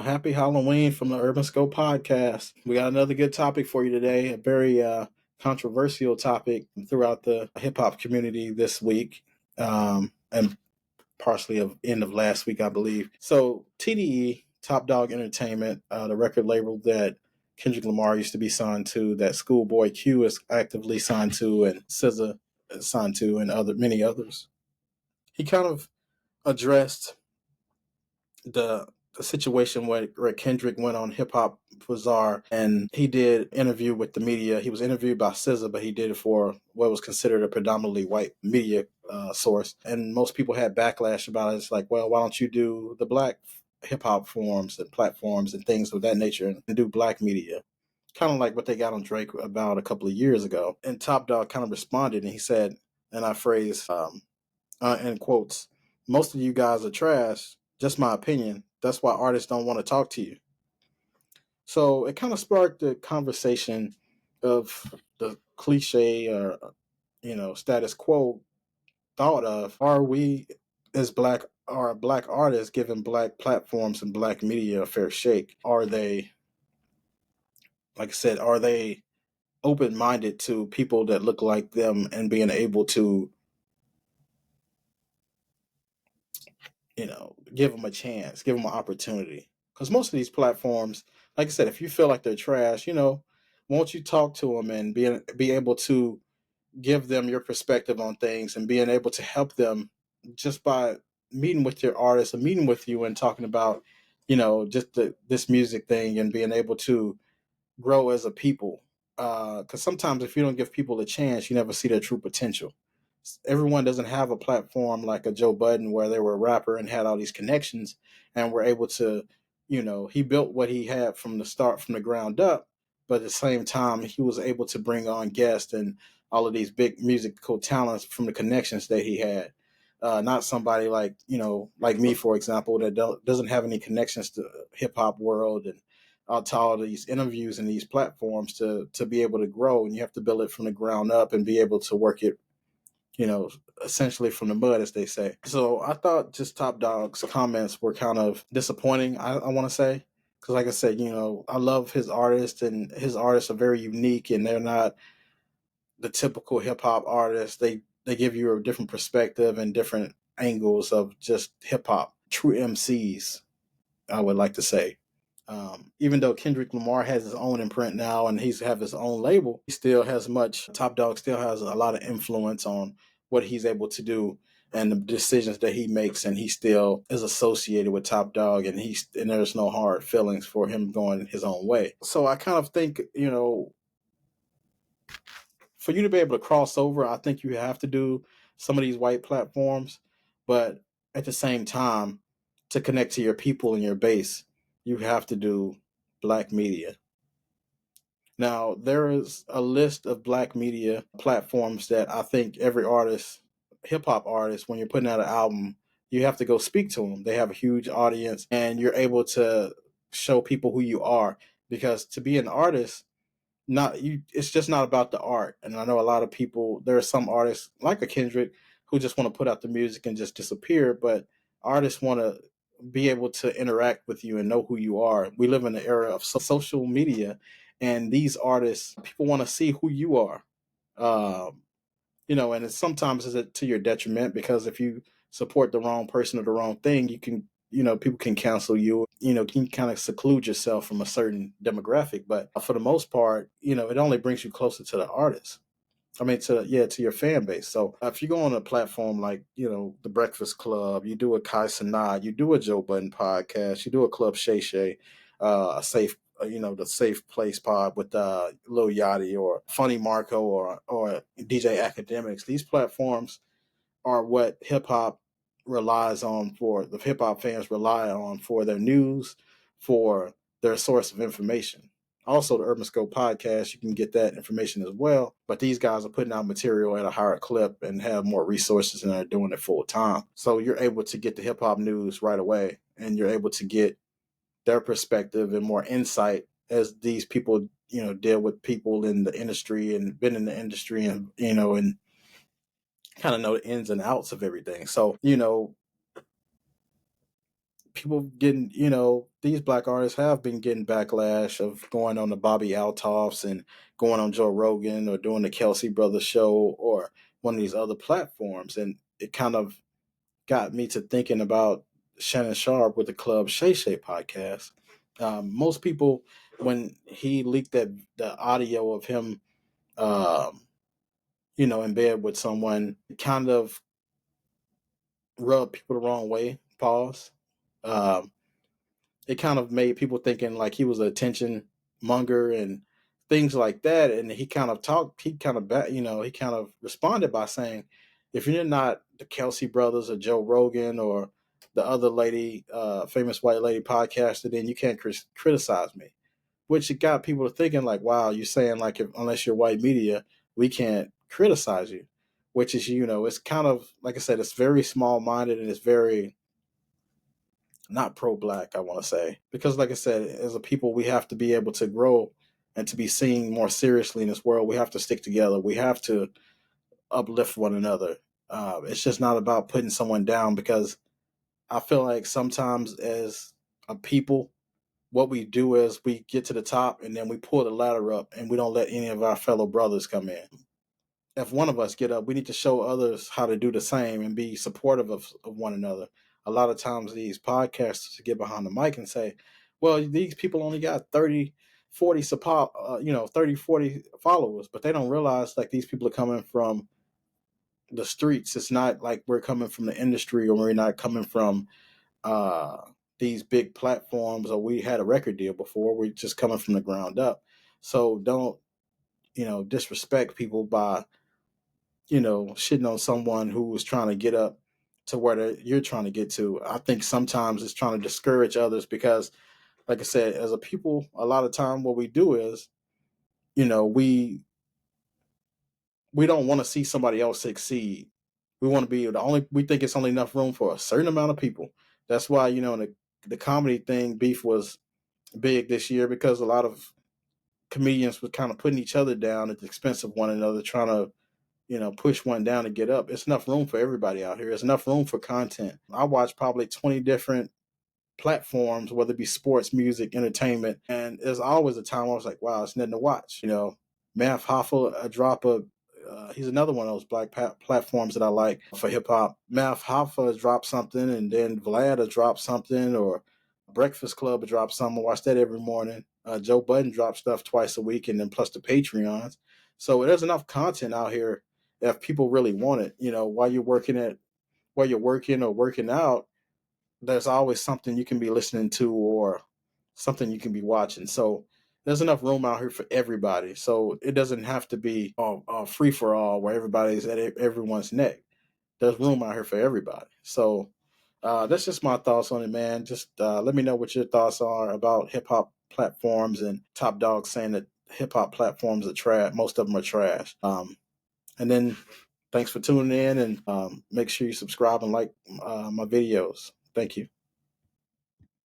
Happy Halloween from the Urban Scope podcast. We got another good topic for you today, a very controversial topic throughout the hip hop community this week, and partially of end of last week, I believe. So TDE, Top Dog Entertainment, the record label that Kendrick Lamar used to be signed to, that Schoolboy Q is actively signed to, and SZA is signed to, and many others. He kind of addressed the situation where Kendrick went on Hip Hop Bazaar and he did interview with the media. He was interviewed by SZA, but he did it for what was considered a predominantly white media source. And most people had backlash about it. It's like, well, why don't you do the black hip hop forums and platforms and things of that nature and do black media? Kind of like what they got on Drake about a couple of years ago. And Top Dog kind of responded and he said, and I phrase in quotes, most of you guys are trash. Just my opinion. That's why artists don't want to talk to you. So it kind of sparked the conversation of the cliche or status quo thought of, are we as black artists given black platforms and black media a fair shake? Are they, like I said, are they open minded to people that look like them and being able to give them a chance, give them an opportunity? Because most of these platforms, like I said, if you feel like they're trash, won't you talk to them and be able to give them your perspective on things and being able to help them just by meeting with your artist and meeting with you and talking about, just this music thing and being able to grow as a people. Because sometimes if you don't give people a chance, you never see their true potential. Everyone doesn't have a platform like a Joe Budden where they were a rapper and had all these connections and were able to, he built what he had from the start, from the ground up. But at the same time, he was able to bring on guests and all of these big musical talents from the connections that he had. Not somebody like, like me, for example, that doesn't have any connections to hip hop world and to all these interviews and these platforms to be able to grow. And you have to build it from the ground up and be able to work it, essentially from the mud, as they say. So I thought just Top Dog's comments were kind of disappointing, I want to say. Because like I said, I love his artists and his artists are very unique and they're not the typical hip hop artists. They give you a different perspective and different angles of just hip hop. True MCs, I would like to say. Even though Kendrick Lamar has his own imprint now and he's have his own label, he still has Top Dog still has a lot of influence on what he's able to do and the decisions that he makes, and he still is associated with Top Dog, and there's no hard feelings for him going his own way. So I kind of think, for you to be able to cross over, I think you have to do some of these white platforms, but at the same time, to connect to your people and your base, you have to do black media. Now, there is a list of black media platforms that I think every artist, hip hop artist, when you're putting out an album, you have to go speak to them. They have a huge audience and you're able to show people who you are, because to be an artist, it's just not about the art. And I know a lot of people, there are some artists like a Kendrick who just want to put out the music and just disappear, but artists want to be able to interact with you and know who you are. We live in an era of social media, and these artists, people want to see who you are. And sometimes it's to your detriment, because if you support the wrong person or the wrong thing, you can, people can cancel you, you can kind of seclude yourself from a certain demographic. But for the most part, it only brings you closer to the artist. I mean, to your fan base. So if you go on a platform like, the Breakfast Club, you do a Kai Sanat, you do a Joe Budden podcast, you do a Club Shay Shay, a safe, the Safe Place pod with Lil Yachty or Funny Marco or DJ Academics. These platforms are what hip hop relies on, for the hip hop fans rely on for their news, for their source of information. Also, the Urban Scope podcast, you can get that information as well. But these guys are putting out material at a higher clip and have more resources and are doing it full time. So you're able to get the hip hop news right away, and you're able to get their perspective and more insight as these people, deal with people in the industry and been in the industry and, and kind of know the ins and outs of everything. So, people getting, these black artists have been getting backlash of going on the Bobby Altoffs and going on Joe Rogan or doing the Kelsey Brothers show or one of these other platforms. And it kind of got me to thinking about Shannon Sharp with the Club Shay Shay podcast. Most people, when he leaked the audio of him, in bed with someone, it kind of rubbed people the wrong way. Pause. Um, it kind of made people thinking like he was an attention monger and things like that. And he kind of he kind of responded by saying, if you're not the Kelsey brothers or Joe Rogan or the other lady, famous white lady podcaster, then you can't criticize me. Which it got people to thinking like, wow, you're saying like, unless you're white media, we can't criticize you. Which is, it's kind of, like I said, it's very small minded and it's very not pro-black, I want to say, because like I said, as a people, we have to be able to grow and to be seen more seriously in this world. We have to stick together. We have to uplift one another. It's just not about putting someone down, because I feel like sometimes as a people, what we do is we get to the top and then we pull the ladder up and we don't let any of our fellow brothers come in. If one of us get up, we need to show others how to do the same and be supportive of one another. A lot of times these podcasters get behind the mic and say, well, these people only got 30, 40 support, 30, 40 followers, but they don't realize like these people are coming from the streets. It's not like we're coming from the industry or we're not coming from uh, these big platforms or we had a record deal before. We're just coming from the ground up. So don't, disrespect people by shitting on someone who was trying to get up to where you're trying to get to. I think sometimes it's trying to discourage others because, like I said, as a people, a lot of time what we do is, we don't want to see somebody else succeed. We want to be we think it's only enough room for a certain amount of people. That's why, the comedy thing, beef was big this year because a lot of comedians were kind of putting each other down at the expense of one another, trying to push one down to get up. It's enough room for everybody out here. There's enough room for content. I watch probably 20 different platforms, whether it be sports, music, entertainment. And there's always a time I was like, wow, it's nothing to watch. Math Hoffa, he's another one of those black platforms that I like for hip hop. Math Hoffa has dropped something, and then Vlad has dropped something, or Breakfast Club has dropped something. I watch that every morning. Joe Budden drops stuff twice a week, and then plus the Patreons. So there's enough content out here if people really want it. While you're working or working out, there's always something you can be listening to or something you can be watching. So there's enough room out here for everybody. So it doesn't have to be free for all where everybody's at everyone's neck. There's room out here for everybody. So that's just my thoughts on it, man. Just let me know what your thoughts are about hip hop platforms and Top Dawg saying that hip hop platforms are trash. Most of them are trash. And then thanks for tuning in, and make sure you subscribe and like my videos. Thank you.